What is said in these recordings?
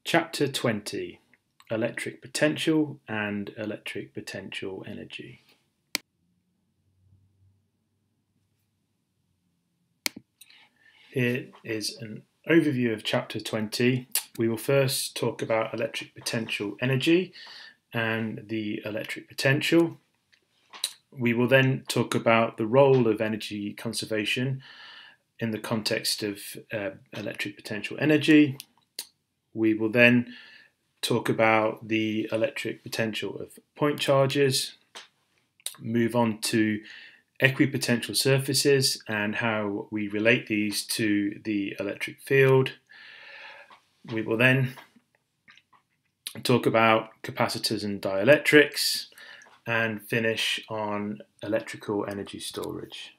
Chapter 20: Electric Potential and Electric Potential Energy. Here is an overview of Chapter 20. We will first talk about electric potential energy and the electric potential. We will then talk about the role of energy conservation in the context of electric potential energy. We will then talk about the electric potential of point charges, move on to equipotential surfaces and how we relate these to the electric field. We will then talk about capacitors and dielectrics and finish on electrical energy storage.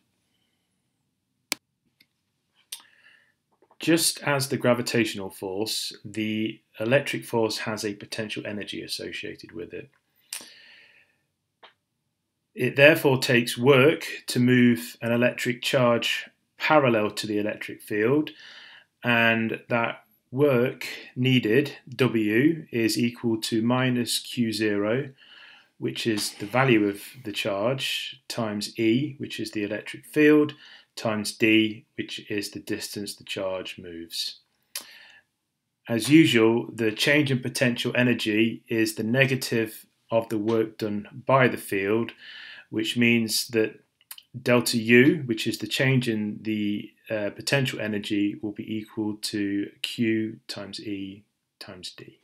Just as the gravitational force, the electric force has a potential energy associated with it. It therefore takes work to move an electric charge parallel to the electric field, and that work needed, W, is equal to minus Q0, which is the value of the charge, times E, which is the electric field, times D, which is the distance the charge moves. As usual, the change in potential energy is the negative of the work done by the field, which means that delta U, which is the change in the potential energy, will be equal to Q times E times D.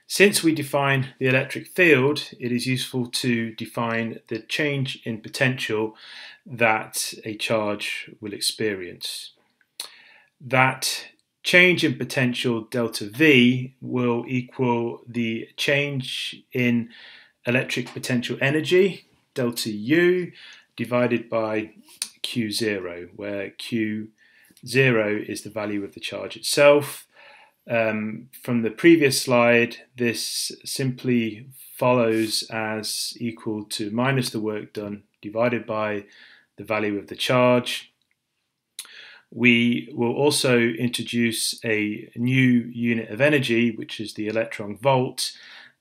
Since we define the electric field, it is useful to define the change in potential that a charge will experience. That change in potential delta V will equal the change in electric potential energy, delta U, divided by Q0, where Q0 is the value of the charge itself. From the previous slide, this simply follows as equal to minus the work done divided by the value of the charge. We will also introduce a new unit of energy, which is the electron volt,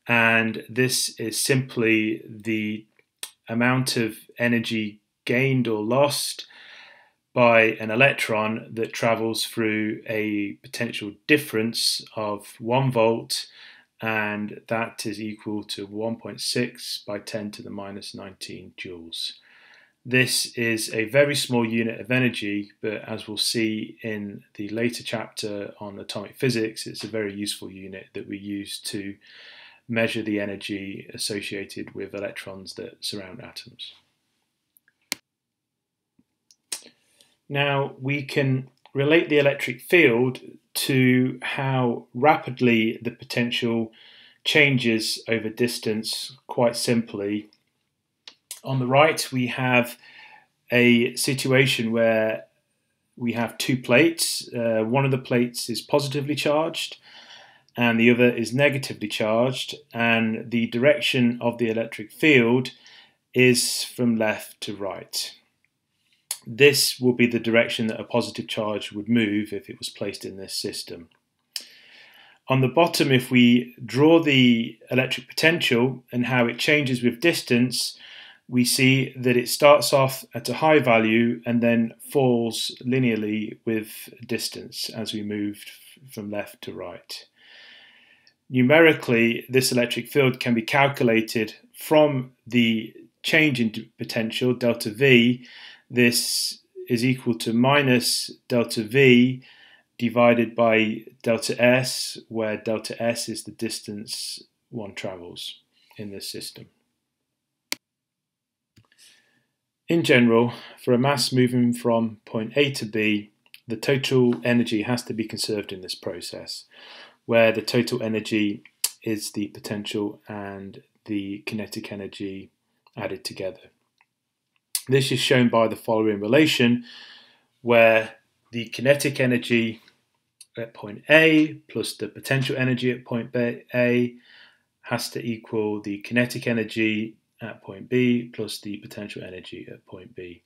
and this is simply the amount of energy gained or lost by an electron that travels through a potential difference of 1 volt, and that is equal to 1.6 by 10 to the minus 19 joules. This is a very small unit of energy, but as we'll see in the later chapter on atomic physics, it's a very useful unit that we use to measure the energy associated with electrons that surround atoms. Now we can relate the electric field to how rapidly the potential changes over distance quite simply. On the right we have a situation where we have two plates. One of the plates is positively charged and the other is negatively charged, and the direction of the electric field is from left to right. This will be the direction that a positive charge would move if it was placed in this system. On the bottom, if we draw the electric potential and how it changes with distance, we see that it starts off at a high value and then falls linearly with distance as we move from left to right. Numerically, this electric field can be calculated from the change in potential, delta V. This is equal to minus delta V divided by delta S, where delta S is the distance one travels in this system. In general, for a mass moving from point A to B, the total energy has to be conserved in this process, where the total energy is the potential and the kinetic energy added together. This is shown by the following relation, where the kinetic energy at point A plus the potential energy at point A has to equal the kinetic energy at point B plus the potential energy at point B.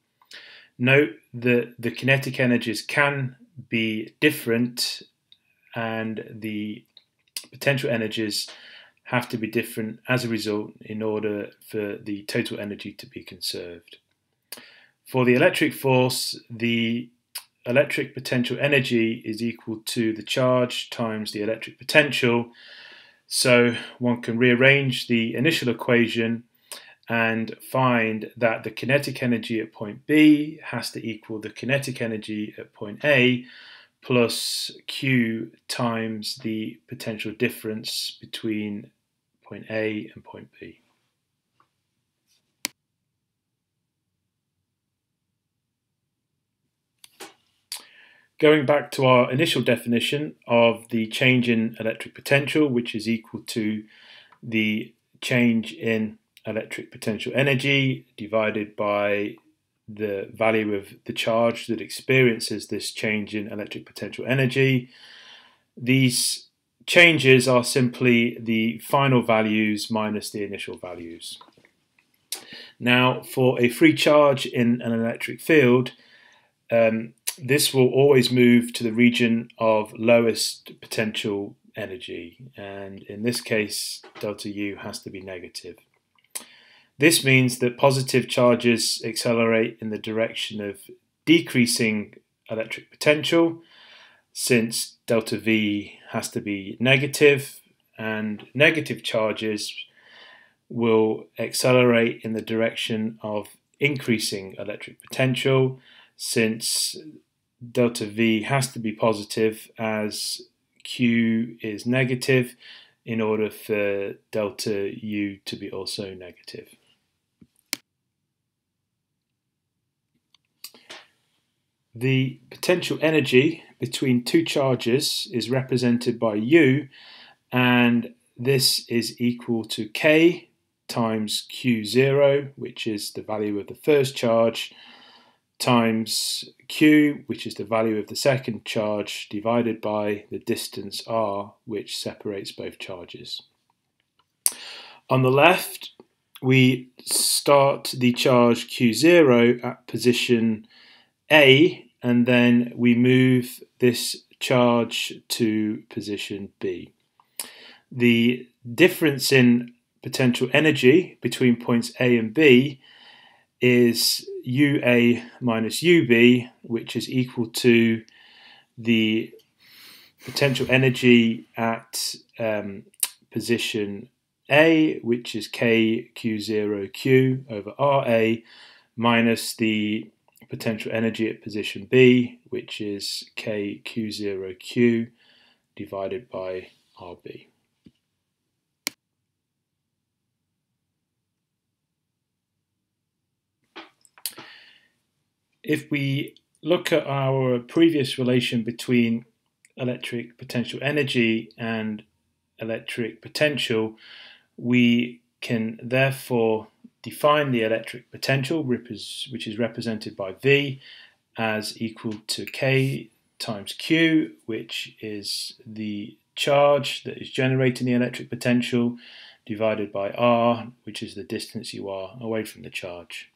Note that the kinetic energies can be different and the potential energies have to be different as a result in order for the total energy to be conserved. For the electric force, the electric potential energy is equal to the charge times the electric potential. So one can rearrange the initial equation and find that the kinetic energy at point B has to equal the kinetic energy at point A plus Q times the potential difference between point A and point B. Going back to our initial definition of the change in electric potential, which is equal to the change in electric potential energy divided by the value of the charge that experiences this change in electric potential energy. These changes are simply the final values minus the initial values. Now, for a free charge in an electric field, this will always move to the region of lowest potential energy, and in this case, delta U has to be negative. This means that positive charges accelerate in the direction of decreasing electric potential, since delta V has to be negative, and negative charges will accelerate in the direction of increasing electric potential, since delta V has to be positive as Q is negative in order for delta U to be also negative. The potential energy between two charges is represented by U, and this is equal to K times Q0, which is the value of the first charge, times Q, which is the value of the second charge, divided by the distance r, which separates both charges. On the left, we start the charge Q0 at position A, and then we move this charge to position B. The difference in potential energy between points A and B is UA minus UB, which is equal to the potential energy at position A, which is KQ0Q over RA, minus the potential energy at position B, which is KQ0Q divided by RB. If we look at our previous relation between electric potential energy and electric potential, we can therefore define the electric potential, which is represented by V, as equal to K times Q, which is the charge that is generating the electric potential, divided by R, which is the distance you are away from the charge.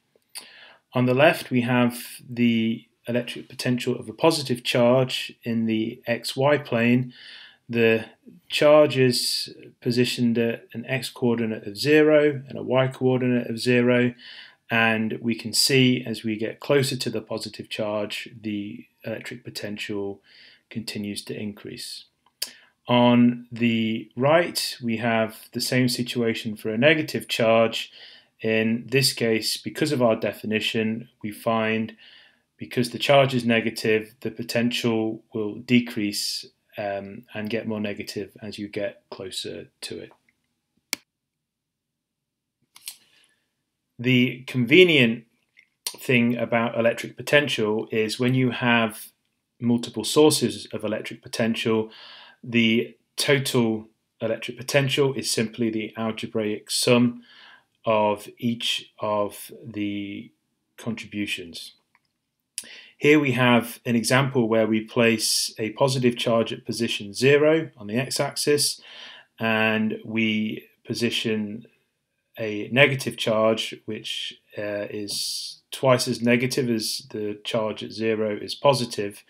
On the left, we have the electric potential of a positive charge in the xy plane. The charge is positioned at an x coordinate of 0 and a y coordinate of 0, and we can see as we get closer to the positive charge, the electric potential continues to increase. On the right, we have the same situation for a negative charge. In this case, because of our definition, we find because the charge is negative, the potential will decrease and get more negative as you get closer to it. The convenient thing about electric potential is when you have multiple sources of electric potential, the total electric potential is simply the algebraic sum of each of the contributions. Here we have an example where we place a positive charge at position 0 on the x-axis, and we position a negative charge, which is twice as negative as the charge at 0 is positive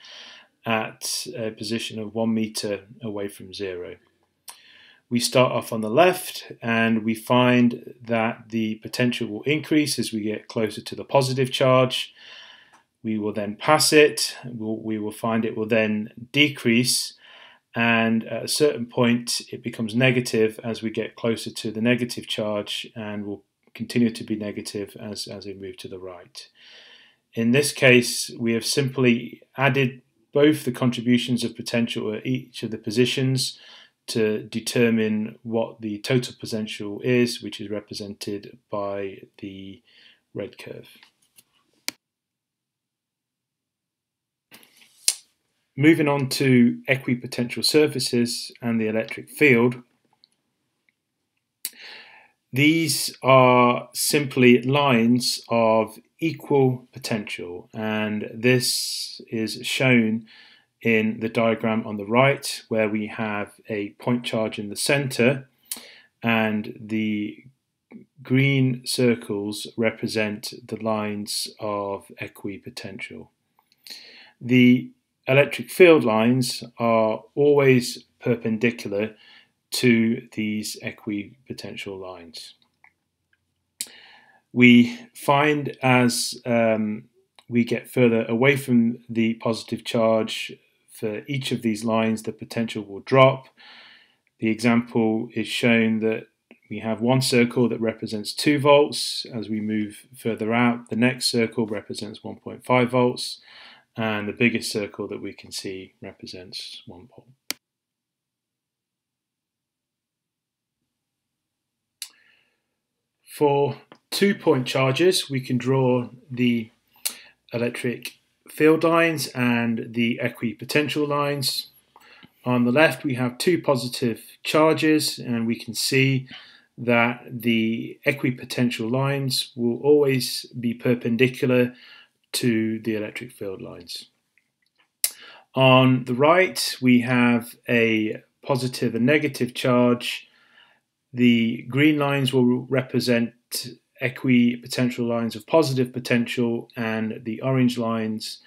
at a position of 1 meter away from 0. We start off on the left and we find that the potential will increase as we get closer to the positive charge. We will then pass it, we will find it will then decrease, and at a certain point it becomes negative as we get closer to the negative charge, and will continue to be negative as we move to the right. In this case, we have simply added both the contributions of potential at each of the positions to determine what the total potential is, which is represented by the red curve. Moving on to equipotential surfaces and the electric field. These are simply lines of equal potential, and this is shown in the diagram on the right, where we have a point charge in the center and the green circles represent the lines of equipotential. The electric field lines are always perpendicular to these equipotential lines. We find as we get further away from the positive charge, for each of these lines the potential will drop. The example is shown that we have one circle that represents 2 volts. As we move further out, the next circle represents 1.5 volts. And the biggest circle that we can see represents 1 volt. For 2-point charges, we can draw the electric field lines and the equipotential lines. On the left, we have 2 positive charges, and we can see that the equipotential lines will always be perpendicular to the electric field lines. On the right, we have a positive and negative charge. The green lines will represent equipotential lines of positive potential, and the orange lines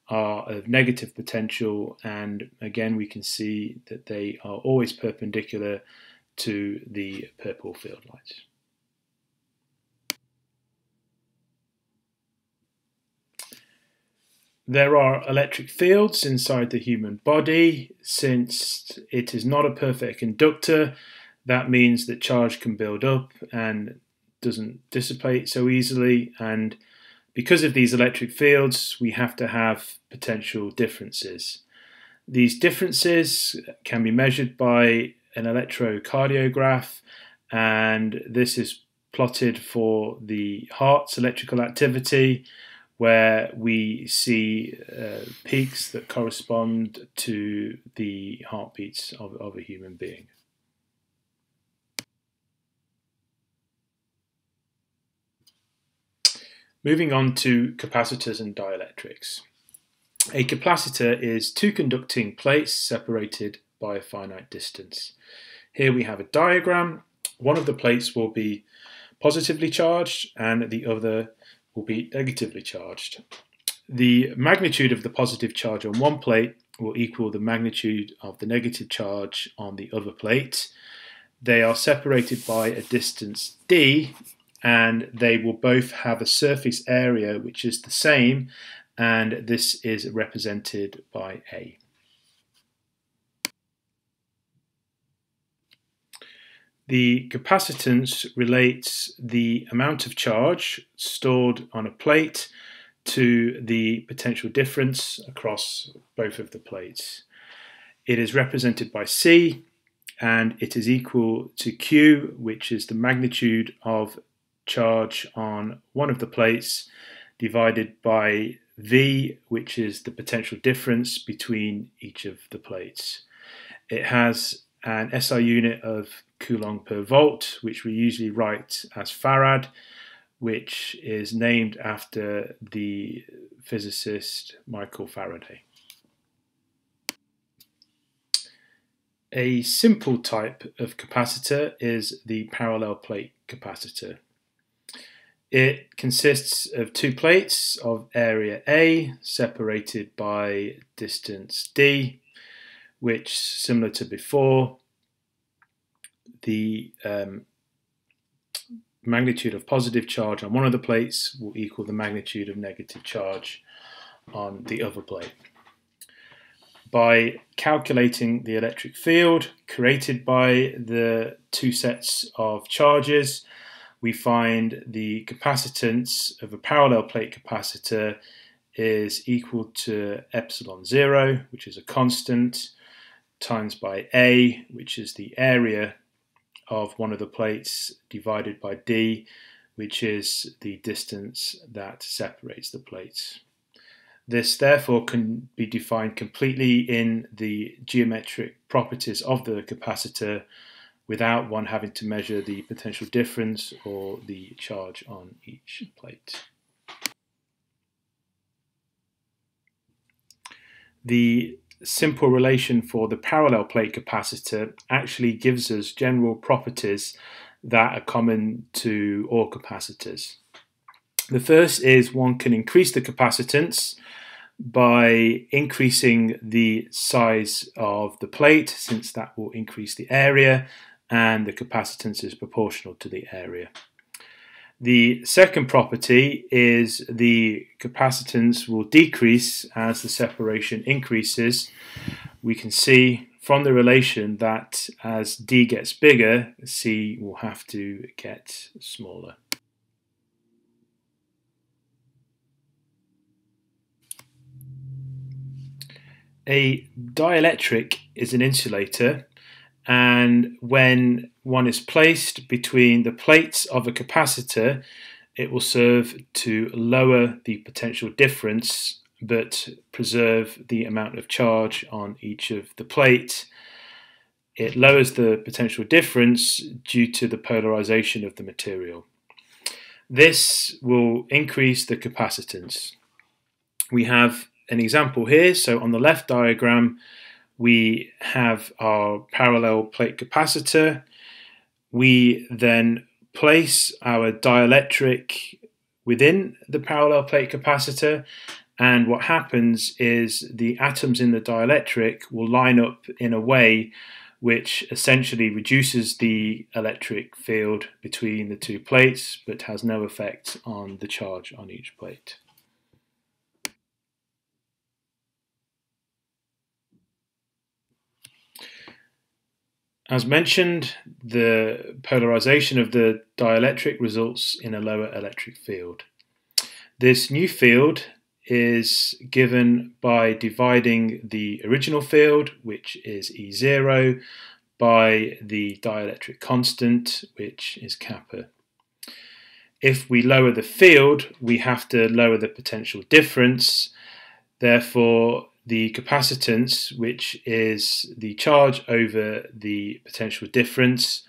are of negative potential, and again we can see that they are always perpendicular to the purple field lines. There are electric fields inside the human body. Since it is not a perfect conductor, that means that charge can build up and doesn't dissipate so easily. And because of these electric fields, we have to have potential differences. These differences can be measured by an electrocardiograph, and this is plotted for the heart's electrical activity, where we see peaks that correspond to the heartbeats of a human being. Moving on to capacitors and dielectrics. A capacitor is 2 conducting plates separated by a finite distance. Here we have a diagram. One of the plates will be positively charged and the other will be negatively charged. The magnitude of the positive charge on one plate will equal the magnitude of the negative charge on the other plate. They are separated by a distance d, and they will both have a surface area which is the same, and this is represented by A. The capacitance relates the amount of charge stored on a plate to the potential difference across both of the plates. It is represented by C, and it is equal to Q, which is the magnitude of charge on one of the plates, divided by V, which is the potential difference between each of the plates. It has an SI unit of Coulomb per volt, which we usually write as Farad, which is named after the physicist Michael Faraday. A simple type of capacitor is the parallel plate capacitor. It consists of two plates of area A separated by distance d, which, similar to before, the magnitude of positive charge on one of the plates will equal the magnitude of negative charge on the other plate. By calculating the electric field created by the two sets of charges, we find the capacitance of a parallel plate capacitor is equal to epsilon 0, which is a constant, times by A, which is the area of one of the plates, divided by D, which is the distance that separates the plates. This therefore can be defined completely in the geometric properties of the capacitor without one having to measure the potential difference or the charge on each plate. The simple relation for the parallel plate capacitor actually gives us general properties that are common to all capacitors. The first is one can increase the capacitance by increasing the size of the plate, since that will increase the area, and the capacitance is proportional to the area. The second property is the capacitance will decrease as the separation increases. We can see from the relation that as D gets bigger, C will have to get smaller. A dielectric is an insulator, and when one is placed between the plates of a capacitor, it will serve to lower the potential difference but preserve the amount of charge on each of the plates. It lowers the potential difference due to the polarization of the material. This will increase the capacitance. We have an example here. So on the left diagram, we have our parallel plate capacitor. We then place our dielectric within the parallel plate capacitor, and what happens is the atoms in the dielectric will line up in a way which essentially reduces the electric field between the two plates but has no effect on the charge on each plate. As mentioned, the polarization of the dielectric results in a lower electric field. This new field is given by dividing the original field, which is E0, by the dielectric constant, which is kappa. If we lower the field, we have to lower the potential difference. Therefore, the capacitance, which is the charge over the potential difference,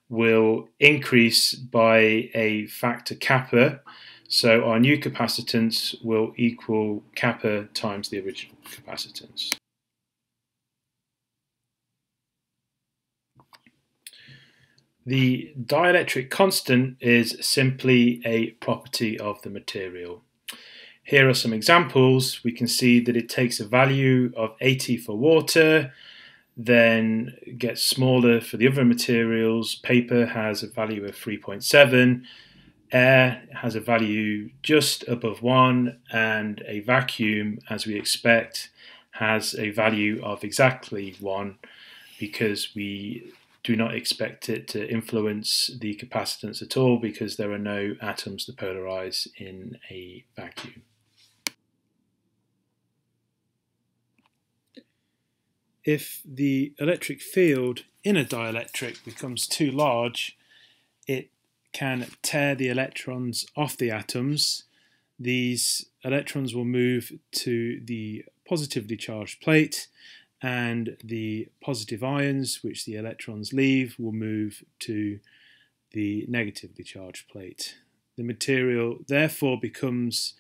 will increase by a factor kappa. So our new capacitance will equal kappa times the original capacitance. The dielectric constant is simply a property of the material. Here are some examples. We can see that it takes a value of 80 for water, then gets smaller for the other materials. Paper has a value of 3.7, air has a value just above 1, and a vacuum, as we expect, has a value of exactly 1, because we do not expect it to influence the capacitance at all, because there are no atoms to polarize in a vacuum. If the electric field in a dielectric becomes too large, it can tear the electrons off the atoms. These electrons will move to the positively charged plate, and the positive ions, which the electrons leave, will move to the negatively charged plate. The material therefore becomes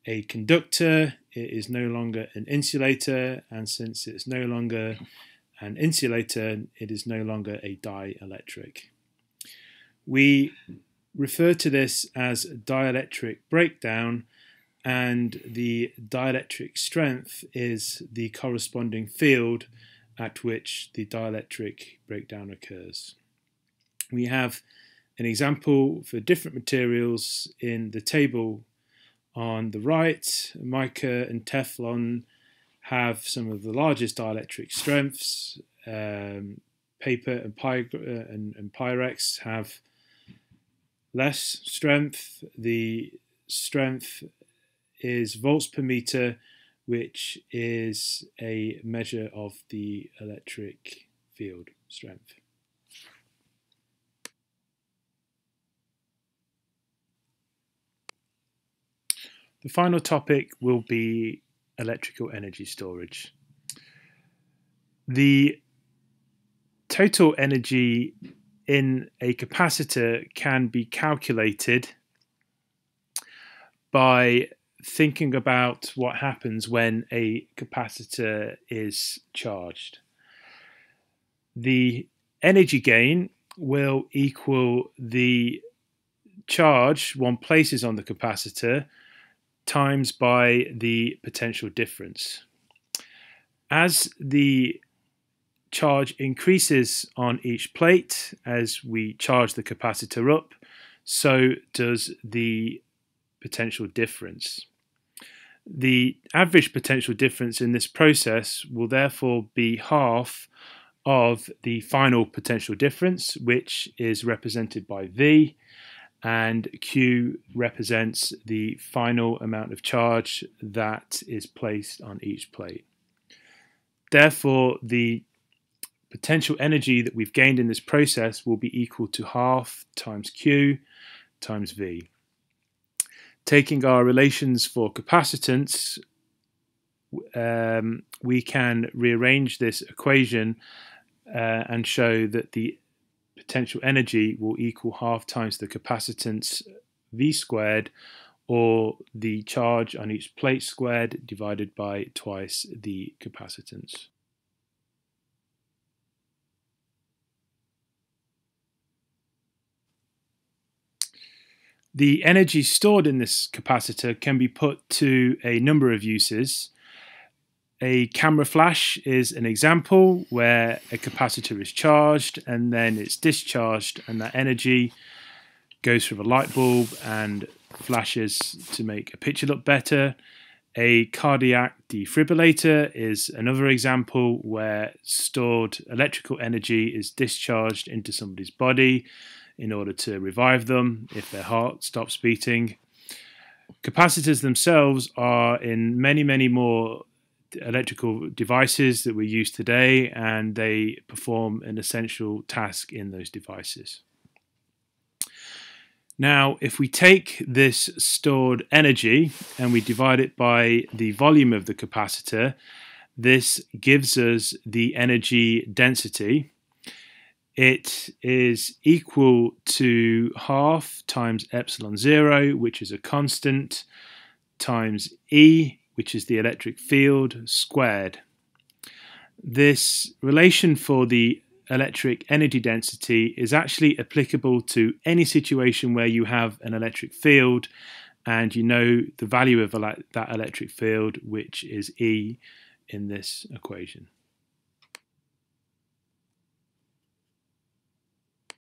a conductor. It is no longer an insulator, and since it's no longer an insulator, it is no longer a dielectric. We refer to this as dielectric breakdown, and the dielectric strength is the corresponding field at which the dielectric breakdown occurs. We have an example for different materials in the table on the right. Mica and Teflon have some of the largest dielectric strengths. Paper and Pyrex have less strength. The strength is volts per meter, which is a measure of the electric field strength. The final topic will be electrical energy storage. The total energy in a capacitor can be calculated by thinking about what happens when a capacitor is charged. The energy gain will equal the charge one places on the capacitor times by the potential difference. As the charge increases on each plate as we charge the capacitor up, so does the potential difference. The average potential difference in this process will therefore be half of the final potential difference, which is represented by V, and Q represents the final amount of charge that is placed on each plate. Therefore, the potential energy that we've gained in this process will be equal to half times Q times V. Taking our relations for capacitance, we can rearrange this equation and show that the potential energy will equal half times the capacitance V squared, or the charge on each plate squared divided by twice the capacitance. The energy stored in this capacitor can be put to a number of uses. A camera flash is an example where a capacitor is charged and then it's discharged, and that energy goes through a light bulb and flashes to make a picture look better. A cardiac defibrillator is another example where stored electrical energy is discharged into somebody's body in order to revive them if their heart stops beating. Capacitors themselves are in many, many more electrical devices that we use today, and they perform an essential task in those devices. Now, if we take this stored energy and we divide it by the volume of the capacitor, this gives us the energy density. It is equal to half times epsilon zero, which is a constant, times E, which is the electric field, squared. This relation for the electric energy density is actually applicable to any situation where you have an electric field and you know the value of that electric field, which is E in this equation.